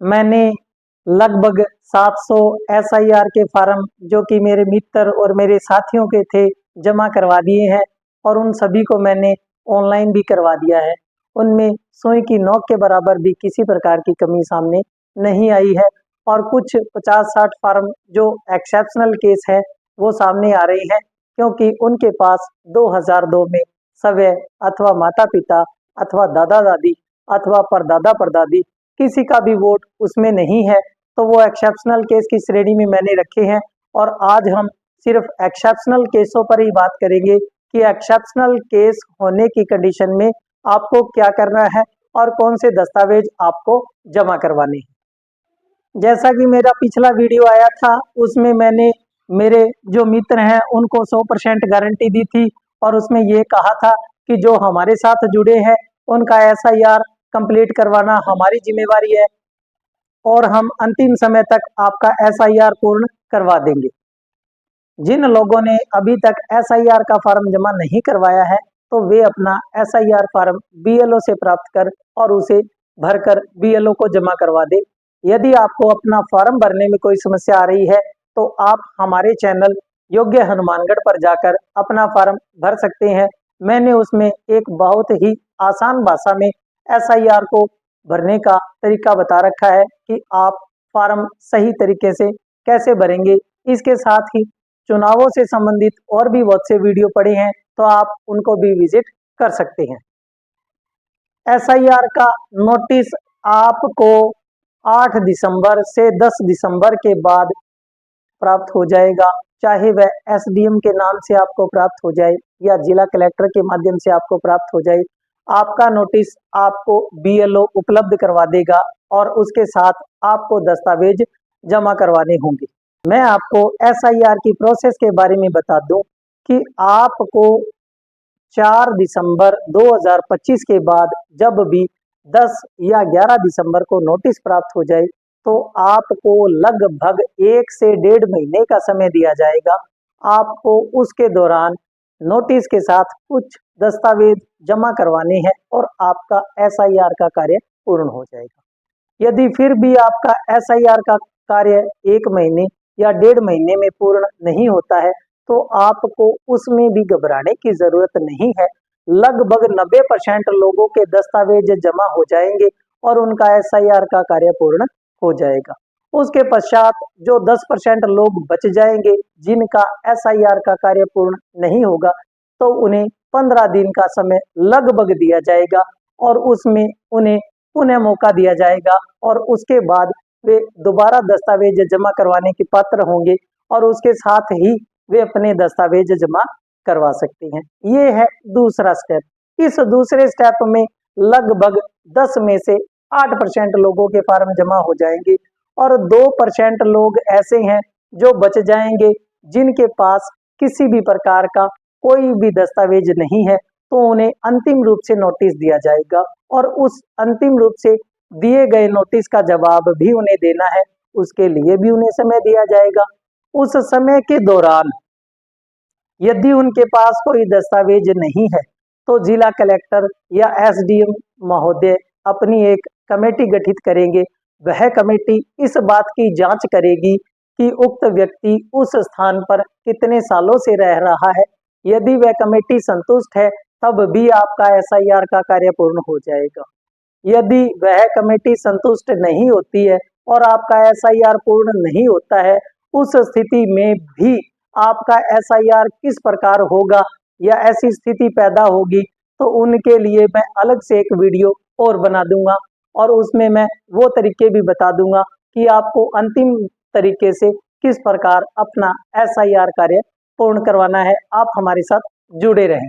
मैंने लगभग 700 एसआईआर के फार्म जो कि मेरे मित्र और मेरे साथियों के थे जमा करवा दिए हैं और उन सभी को मैंने ऑनलाइन भी करवा दिया है। उनमें सुई की नोक के बराबर भी किसी प्रकार की कमी सामने नहीं आई है और कुछ 50-60 फार्म जो एक्सेप्शनल केस है वो सामने आ रही हैं क्योंकि उनके पास 2002 में सवै अथवा माता पिता अथवा दादा दादी अथवा परदादा परदादी किसी का भी वोट उसमें नहीं है, तो वो एक्सेप्शनल केस की श्रेणी में मैंने रखे हैं। और आज हम सिर्फ एक्सेप्शनल केसों पर ही बात करेंगे कि एक्सेप्शनल केस होने की कंडीशन में आपको क्या करना है और कौन से दस्तावेज आपको जमा करवाने हैं। जैसा कि मेरा पिछला वीडियो आया था उसमें मैंने मेरे जो मित्र हैं उनको 100% गारंटी दी थी और उसमें ये कहा था कि जो हमारे साथ जुड़े हैं उनका एसआईआर कंप्लीट करवाना हमारी जिम्मेवारी है और हम अंतिम समय तक आपका एसआईआर पूर्ण करवा देंगे। जिन लोगों ने अभी तक एसआईआर का फॉर्म जमा नहीं करवाया है तो वे अपना एसआईआर फॉर्म बीएलओ से प्राप्त कर और उसे भरकर बीएलओ को जमा करवा दे। यदि आपको अपना फॉर्म भरने में कोई समस्या आ रही है तो आप हमारे चैनल योग्य हनुमानगढ़ पर जाकर अपना फॉर्म भर सकते हैं। मैंने उसमें एक बहुत ही आसान भाषा में एसआईआर को भरने का तरीका बता रखा है कि आप फॉर्म सही तरीके से कैसे भरेंगे। इसके साथ ही चुनावों से संबंधित और भी बहुत से वीडियो पड़े हैं तो आप उनको भी विजिट कर सकते हैं। एसआईआर का नोटिस आपको 8 दिसंबर से 10 दिसंबर के बाद प्राप्त हो जाएगा, चाहे वह एसडीएम के नाम से आपको प्राप्त हो जाए या जिला कलेक्टर के माध्यम से आपको प्राप्त हो जाए। आपका नोटिस आपको बीएलओ उपलब्ध करवा देगा और उसके साथ आपको दस्तावेज जमा करवाने होंगे। मैं आपको एसआईआर की प्रोसेस के बारे में बता दूं कि आपको 4 दिसंबर 2025 के बाद जब भी 10 या 11 दिसंबर को नोटिस प्राप्त हो जाए तो आपको लगभग 1 से 1.5 महीने का समय दिया जाएगा। आपको उसके दौरान नोटिस के साथ कुछ दस्तावेज जमा करवाने हैं और आपका एसआईआर का कार्य पूर्ण हो जाएगा। यदि फिर भी आपका एसआईआर का कार्य 1 महीने या 1.5 महीने में पूर्ण नहीं होता है तो आपको उसमें भी घबराने की जरूरत नहीं है। लगभग 90% लोगों के दस्तावेज जमा हो जाएंगे और उनका एसआईआर का कार्य पूर्ण हो जाएगा। उसके पश्चात जो 10% लोग बच जाएंगे जिनका एसआईआर का कार्य पूर्ण नहीं होगा तो उन्हें 15 दिन का समय लगभग दिया जाएगा और उसमें उन्हें पुनः मौका दिया जाएगा और उसके बाद वे दोबारा दस्तावेज जमा करवाने के पात्र होंगे और उसके साथ ही वे अपने दस्तावेज जमा करवा सकते हैं। ये है दूसरा स्टेप। इस दूसरे स्टेप में लगभग 10 में से 8% लोगों के फार्म जमा हो जाएंगे और 2% लोग ऐसे हैं जो बच जाएंगे जिनके पास किसी भी प्रकार का कोई भी दस्तावेज नहीं है तो उन्हें अंतिम रूप से नोटिस दिया जाएगा और उस अंतिम रूप से दिए गए नोटिस का जवाब भी उन्हें देना है, उसके लिए भी उन्हें समय दिया जाएगा। उस समय के दौरान यदि उनके पास कोई दस्तावेज नहीं है तो जिला कलेक्टर या एसडीएम महोदय अपनी एक कमेटी गठित करेंगे। वह कमेटी इस बात की जांच करेगी कि उक्त व्यक्ति उस स्थान पर कितने सालों से रह रहा है। यदि वह कमेटी संतुष्ट है तब भी आपका एसआईआर का कार्य पूर्ण हो जाएगा। यदि वह कमेटी संतुष्ट नहीं होती है और आपका एसआईआर पूर्ण नहीं होता है, उस स्थिति में भी आपका एसआईआर किस प्रकार होगा या ऐसी स्थिति पैदा होगी तो उनके लिए मैं अलग से एक वीडियो और बना दूंगा और उसमें मैं वो तरीके भी बता दूंगा कि आपको अंतिम तरीके से किस प्रकार अपना एसआईआर कार्य पूर्ण करवाना है। आप हमारे साथ जुड़े रहें।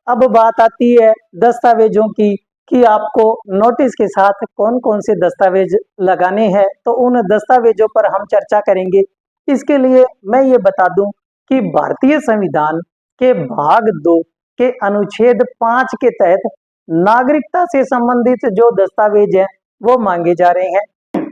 अब बात आती है दस्तावेजों की कि आपको नोटिस के साथ कौन कौन से दस्तावेज लगाने हैं, तो उन दस्तावेजों पर हम चर्चा करेंगे। इसके लिए मैं ये बता दूं कि भारतीय संविधान के भाग 2 के अनुच्छेद 5 के तहत नागरिकता से संबंधित जो दस्तावेज हैं वो मांगे जा रहे हैं।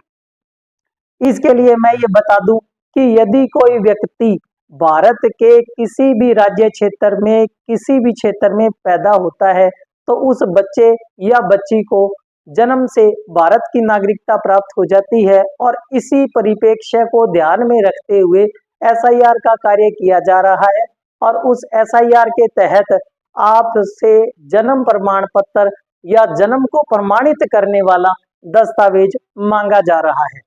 इसके लिए मैं ये बता दूं कि यदि कोई व्यक्ति भारत के किसी भी राज्य क्षेत्र में किसी भी क्षेत्र में पैदा होता है तो उस बच्चे या बच्ची को जन्म से भारत की नागरिकता प्राप्त हो जाती है और इसी परिप्रेक्ष्य को ध्यान में रखते हुए एसआईआर का कार्य किया जा रहा है और उस एसआईआर के तहत आपसे जन्म प्रमाण पत्र या जन्म को प्रमाणित करने वाला दस्तावेज मांगा जा रहा है।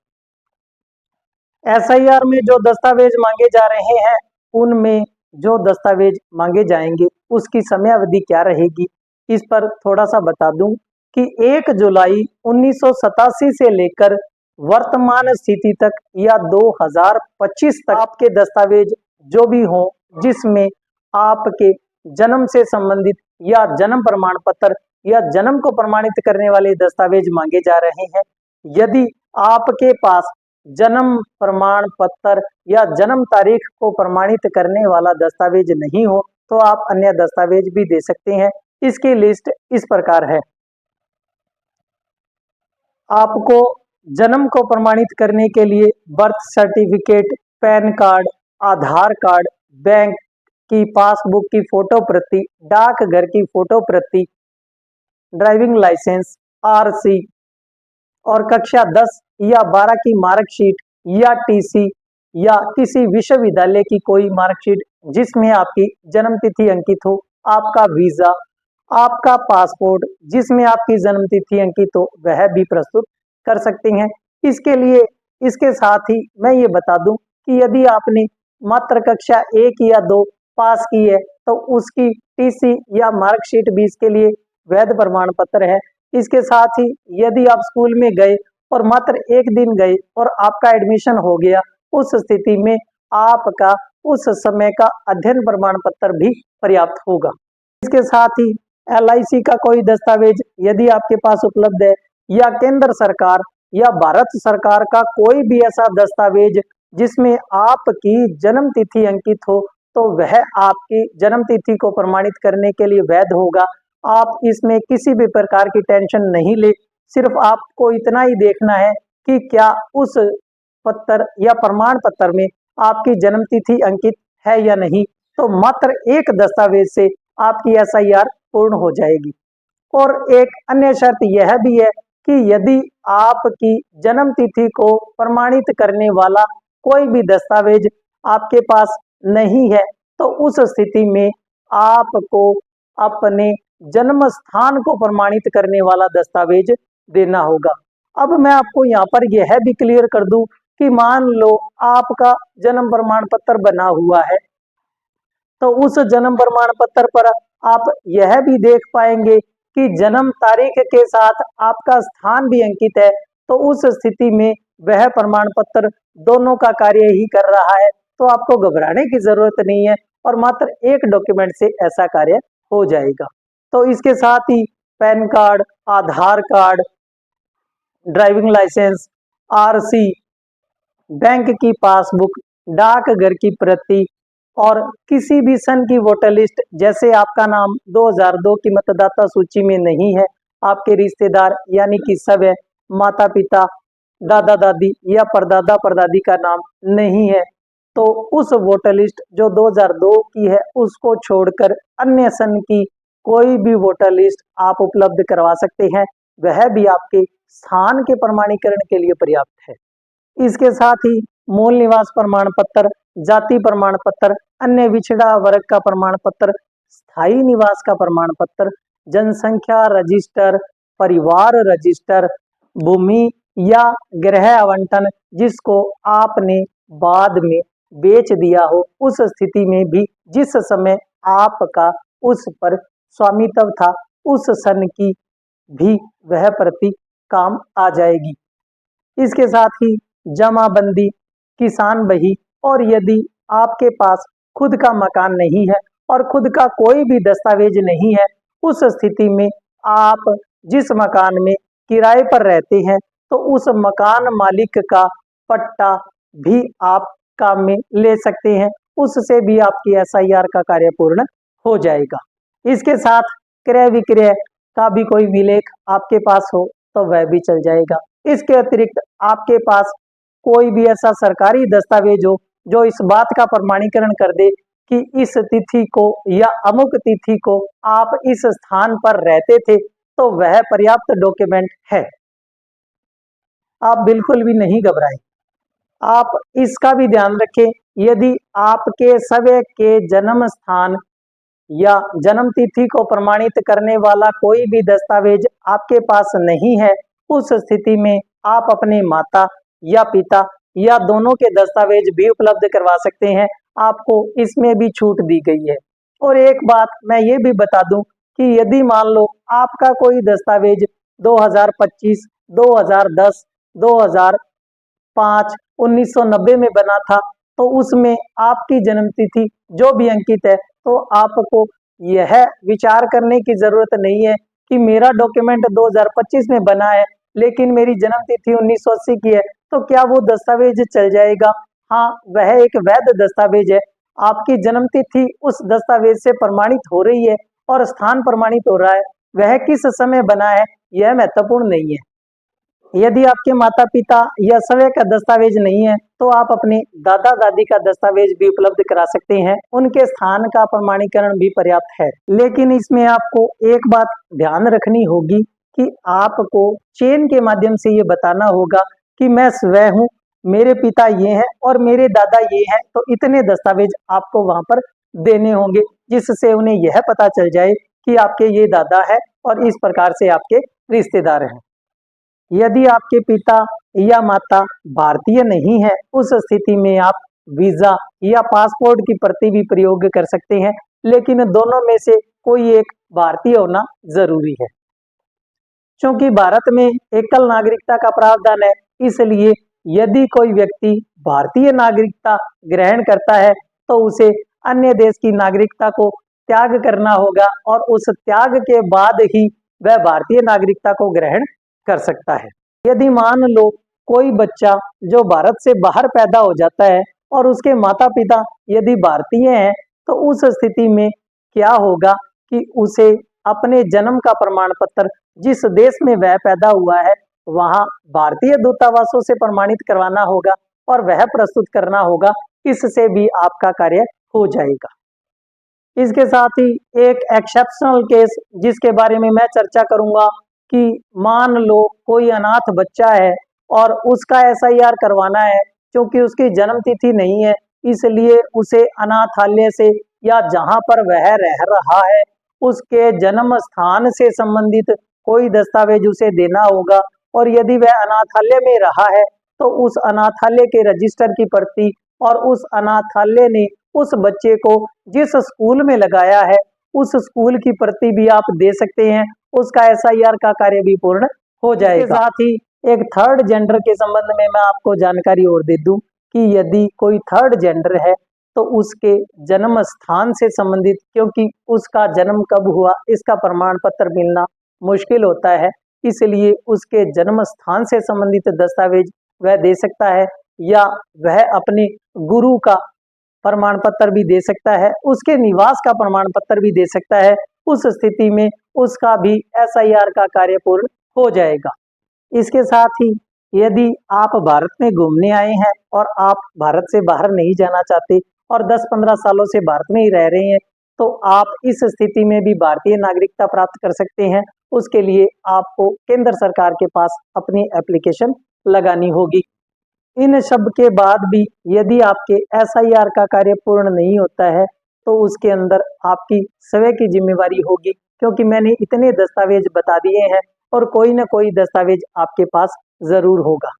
एसआईआर में जो दस्तावेज मांगे जा रहे हैं उनमें जो दस्तावेज मांगे जाएंगे उसकी समयावधि क्या रहेगी, इस पर थोड़ा सा बता दूं कि 1 जुलाई 1987 से लेकर वर्तमान स्थिति तक या 2025 तक आपके दस्तावेज जो भी हों जिसमें आपके जन्म से संबंधित या जन्म प्रमाण पत्र या जन्म को प्रमाणित करने वाले दस्तावेज मांगे जा रहे हैं, यदि आपके पास जन्म प्रमाण पत्र या जन्म तारीख को प्रमाणित करने वाला दस्तावेज नहीं हो तो आप अन्य दस्तावेज भी दे सकते हैं। इसकी लिस्ट इस प्रकार है। आपको जन्म को प्रमाणित करने के लिए birth certificate, pan card, Aadhaar card, bank की पासबुक की फोटो प्रति, डाकघर की फोटो प्रति, ड्राइविंग लाइसेंस, आरसी और कक्षा 10 या 12 की मार्कशीट या टीसी या किसी विश्वविद्यालय की कोई मार्कशीट जिसमें आपकी जन्म तिथि अंकित हो, आपका वीजा, आपका पासपोर्ट जिसमें आपकी जन्म तिथि अंकित हो, वह भी प्रस्तुत कर सकते हैं। इसके लिए इसके साथ ही मैं ये बता दूं कि यदि आपने मात्र कक्षा 1 या 2 पास की है तो उसकी टीसी या मार्कशीट भी इसके लिए वैध प्रमाण पत्र है। इसके साथ ही यदि आप स्कूल में गए और मात्र 1 दिन गए और आपका एडमिशन हो गया, उस स्थिति में आपका उस समय का अध्ययन प्रमाण पत्र भी पर्याप्त होगा। इसके साथ ही एलआईसी का कोई दस्तावेज यदि आपके पास उपलब्ध है या केंद्र सरकार या भारत सरकार का कोई भी ऐसा दस्तावेज जिसमें आपकी जन्म तिथि अंकित हो तो वह आपकी जन्म तिथि को प्रमाणित करने के लिए वैध होगा। आप इसमें किसी भी प्रकार की टेंशन नहीं ले, सिर्फ आपको इतना ही देखना है कि क्या उस पत्र या प्रमाण पत्र में आपकी जन्म तिथि अंकित है या नहीं, तो मात्र एक दस्तावेज से आपकी एसआईआर पूर्ण हो जाएगी। और एक अन्य शर्त यह भी है कि यदि आपकी जन्म तिथि को प्रमाणित करने वाला कोई भी दस्तावेज आपके पास नहीं है तो उस स्थिति में आपको अपने जन्म स्थान को प्रमाणित करने वाला दस्तावेज देना होगा। अब मैं आपको यहाँ पर यह भी क्लियर कर दूं कि मान लो आपका जन्म प्रमाण पत्र बना हुआ है तो उस जन्म प्रमाण पत्र पर आप यह भी देख पाएंगे कि जन्म तारीख के साथ आपका स्थान भी अंकित है, तो उस स्थिति में वह प्रमाण पत्र दोनों का कार्य ही कर रहा है, तो आपको घबराने की जरूरत नहीं है और मात्र एक डॉक्यूमेंट से ऐसा कार्य हो जाएगा। तो इसके साथ ही PAN card, Aadhaar card, driving licence, RC, bank की पासबुक, डाकघर की प्रति और किसी भी सन की वोटर लिस्ट, जैसे आपका नाम 2002 की मतदाता सूची में नहीं है, आपके रिश्तेदार यानी कि सब है, माता पिता, दादा दादी या परदादा परदादी का नाम नहीं है, तो उस वोटर लिस्ट जो 2002 की है उसको छोड़कर अन्य सन की कोई भी वोटर लिस्ट आप उपलब्ध करवा सकते हैं, वह भी आपके स्थान के प्रमाणीकरण के लिए पर्याप्त है। इसके साथ ही मूल निवास प्रमाण पत्र, जाति प्रमाण पत्र, अन्य विछड़ा वर्ग का प्रमाण पत्र, स्थायी निवास का प्रमाण पत्र, जनसंख्या रजिस्टर, परिवार रजिस्टर, भूमि या गृह आवंटन जिसको आपने बाद में बेच दिया हो, उस स्थिति में भी जिस समय आपका उस पर स्वामित्व था उस सन की भी वह प्रति काम आ जाएगी। इसके साथ ही जमाबंदी, किसान बही और यदि आपके पास खुद का मकान नहीं है और खुद का कोई भी दस्तावेज नहीं है, उस स्थिति में आप जिस मकान में किराए पर रहते हैं तो उस मकान मालिक का पट्टा भी आप काम में ले सकते हैं, उससे भी आपकी एसआईआर का कार्य पूर्ण हो जाएगा। इसके साथ क्रय विक्रय का भी कोई विलेख आपके पास हो तो वह भी चल जाएगा। इसके अतिरिक्त आपके पास कोई भी ऐसा सरकारी दस्तावेज हो जो इस बात का प्रमाणीकरण कर दे कि इस तिथि को या अमुक तिथि को आप इस स्थान पर रहते थे, तो वह पर्याप्त डॉक्यूमेंट है। आप बिल्कुल भी नहीं घबराएं। आप इसका भी ध्यान रखें, यदि आपके स्वयं के जन्म स्थान या जन्म तिथि को प्रमाणित करने वाला कोई भी दस्तावेज आपके पास नहीं है, उस स्थिति में आप अपने माता या पिता या दोनों के दस्तावेज भी उपलब्ध करवा सकते हैं। आपको इसमें भी छूट दी गई है। और एक बात मैं ये भी बता दूं कि यदि मान लो आपका कोई दस्तावेज 2025, 2010, 2005, 1990 में बना था, तो उसमें आपकी जन्म तिथि जो भी अंकित है, तो आपको यह विचार करने की जरूरत नहीं है कि मेरा डॉक्यूमेंट 2025 में बना है लेकिन मेरी जन्म तिथि 1980 की है, तो क्या वो दस्तावेज चल जाएगा? हाँ, वह एक वैध दस्तावेज है। आपकी जन्म तिथि उस दस्तावेज से प्रमाणित हो रही है और स्थान प्रमाणित हो रहा है। वह किस समय बना है यह महत्वपूर्ण नहीं है। यदि आपके माता पिता या स्वयं का दस्तावेज नहीं है, तो आप अपने दादा दादी का दस्तावेज भी उपलब्ध करा सकते हैं। उनके स्थान का प्रमाणीकरण भी पर्याप्त है। लेकिन इसमें आपको एक बात ध्यान रखनी होगी कि आपको चेन के माध्यम से ये बताना होगा कि मैं स्वयं हूँ, मेरे पिता ये हैं और मेरे दादा ये हैं। तो इतने दस्तावेज आपको वहां पर देने होंगे, जिससे उन्हें यह पता चल जाए कि आपके ये दादा है और इस प्रकार से आपके रिश्तेदार हैं। यदि आपके पिता या माता भारतीय नहीं है, उस स्थिति में आप वीजा या पासपोर्ट की प्रति भी प्रयोग कर सकते हैं, लेकिन दोनों में से कोई एक भारतीय होना जरूरी है। क्योंकि भारत में एकल नागरिकता का प्रावधान है, इसलिए यदि कोई व्यक्ति भारतीय नागरिकता ग्रहण करता है, तो उसे अन्य देश की नागरिकता को त्याग करना होगा और उस त्याग के बाद ही वह भारतीय नागरिकता को ग्रहण कर सकता है। यदि मान लो कोई बच्चा जो भारत से बाहर पैदा हो जाता है और उसके माता पिता यदि भारतीय हैं, तो उस स्थिति में क्या होगा कि उसे अपने जन्म का प्रमाण पत्र जिस देश में वह पैदा हुआ है, वहां भारतीय दूतावासों से प्रमाणित करवाना होगा और वह प्रस्तुत करना होगा। इससे भी आपका कार्य हो जाएगा। इसके साथ ही एक एक्सेप्शनल केस जिसके बारे में मैं चर्चा करूंगा कि मान लो कोई अनाथ बच्चा है और उसका एसआईआर करवाना है, क्योंकि उसकी जन्म तिथि नहीं है, इसलिए उसे अनाथालय से या जहां पर वह रह रहा है उसके जन्म स्थान से संबंधित कोई दस्तावेज उसे देना होगा। और यदि वह अनाथालय में रहा है, तो उस अनाथालय के रजिस्टर की प्रति और उस अनाथालय ने उस बच्चे को जिस स्कूल में लगाया है, उस स्कूल की प्रति भी आप दे सकते हैं। उसका एसआईआर का कार्य भी पूर्ण हो जाएगा। इसके साथ ही एक थर्ड जेंडर के संबंध में मैं आपको जानकारी और दे दूं कि यदि कोई थर्ड जेंडर है, तो उसके जन्म स्थान से संबंधित, क्योंकि उसका जन्म कब हुआ इसका प्रमाण पत्र मिलना मुश्किल होता है, इसलिए उसके जन्म स्थान से संबंधित दस्तावेज वह दे सकता है या वह अपने गुरु का प्रमाण पत्र भी दे सकता है, उसके निवास का प्रमाण पत्र भी दे सकता है। उस स्थिति में उसका भी एसआईआर का कार्य पूर्ण हो जाएगा। इसके साथ ही यदि आप भारत में घूमने आए हैं और आप भारत से बाहर नहीं जाना चाहते और 10-15 सालों से भारत में ही रह रहे हैं, तो आप इस स्थिति में भी भारतीय नागरिकता प्राप्त कर सकते हैं। उसके लिए आपको केंद्र सरकार के पास अपनी एप्लीकेशन लगानी होगी। इन सब के बाद भी यदि आपके एसआईआर का कार्य पूर्ण नहीं होता है, तो उसके अंदर आपकी स्वयं की जिम्मेवारी होगी, क्योंकि मैंने इतने दस्तावेज बता दिए हैं और कोई ना कोई दस्तावेज आपके पास जरूर होगा।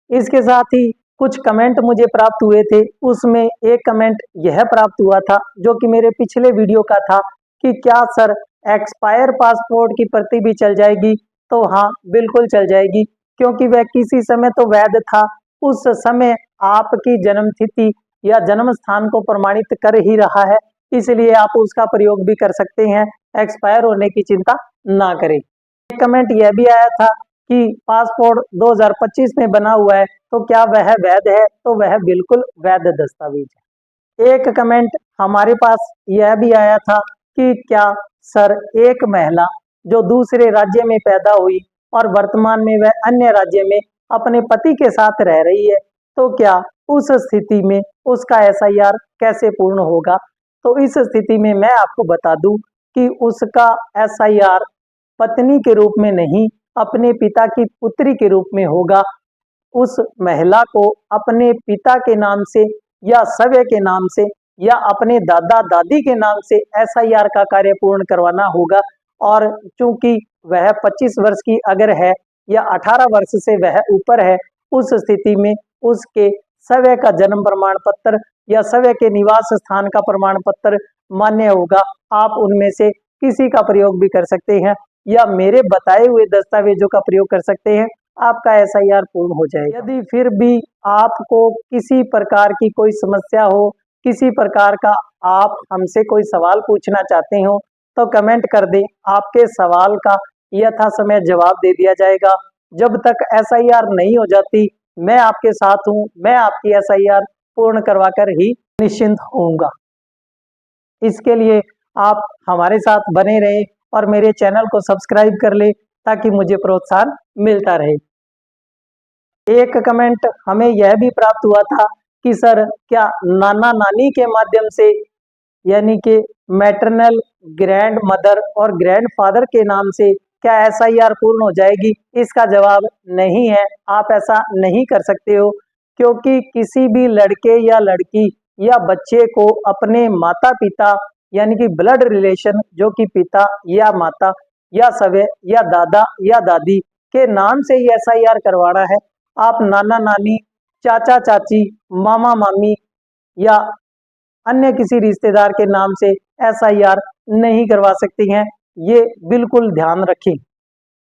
इसके साथ ही कुछ कमेंट मुझे प्राप्त हुए थे, उसमें एक कमेंट यह प्राप्त हुआ था जो कि मेरे पिछले वीडियो का था कि क्या सर एक्सपायर पासपोर्ट की प्रति भी चल जाएगी? तो हाँ, बिल्कुल चल जाएगी, क्योंकि वह किसी समय तो वैध था। उस समय आपकी जन्म तिथि या जन्म स्थान को प्रमाणित कर ही रहा है, इसलिए आप उसका प्रयोग भी कर सकते हैं। एक्सपायर होने की चिंता ना करें। एक कमेंट यह भी आया था कि पासपोर्ट 2025 में बना हुआ है, तो क्या वह वैध है? तो वह बिल्कुल वैध दस्तावेज है। एक कमेंट हमारे पास यह भी आया था कि क्या सर एक महिला जो दूसरे राज्य में पैदा हुई और वर्तमान में वह अन्य राज्य में अपने पति के साथ रह रही है, तो क्या उस स्थिति में उसका एसआईआर कैसे पूर्ण होगा? तो इस स्थिति में मैं आपको बता दूं कि उसका एसआईआर पत्नी के रूप में नहीं, अपने पिता की पुत्री के रूप में होगा। उस महिला को अपने पिता के नाम से या सगे के नाम से या अपने दादा दादी के नाम से एसआईआर का कार्य पूर्ण करवाना होगा। और चूंकि वह 25 वर्ष की अगर है या 18 वर्ष से वह ऊपर है, उस स्थिति में उसके सगे का जन्म प्रमाण पत्र या सगे के निवास स्थान का प्रमाण पत्र मान्य होगा। आप उनमें से किसी का प्रयोग भी कर सकते हैं या मेरे बताए हुए दस्तावेजों का प्रयोग कर सकते हैं। आपका एसआईआर पूर्ण हो जाएगा। यदि फिर भी आपको किसी प्रकार की कोई समस्या हो, किसी प्रकार का आप हमसे कोई सवाल पूछना चाहते हो, तो कमेंट कर दें। आपके सवाल का यथासमय जवाब दे दिया जाएगा। जब तक एसआईआर नहीं हो जाती, मैं आपके साथ हूँ। मैं आपकी एसआईआर पूर्ण करवाकर ही निश्चिंत होऊंगा। इसके लिए आप हमारे साथ बने रहें और मेरे चैनल को सब्सक्राइब कर ले ताकि मुझे प्रोत्साहन मिलता रहे। एक कमेंट हमें यह भी प्राप्त हुआ था कि सर क्या नाना नानी के माध्यम से यानी कि मैटरनल ग्रैंड मदर और ग्रैंड फादर के नाम से क्या एसआईआर पूर्ण हो जाएगी? इसका जवाब नहीं है। आप ऐसा नहीं कर सकते हो, क्योंकि किसी भी लड़के या लड़की या बच्चे को अपने माता पिता यानी कि ब्लड रिलेशन जो कि पिता या माता या सगे या दादा या दादी के नाम से ही एसआईआर करवाना है। आप नाना नानी, चाचा चाची, मामा मामी या अन्य किसी रिश्तेदार के नाम से एसआईआर नहीं करवा सकती हैं। ये बिल्कुल ध्यान रखें।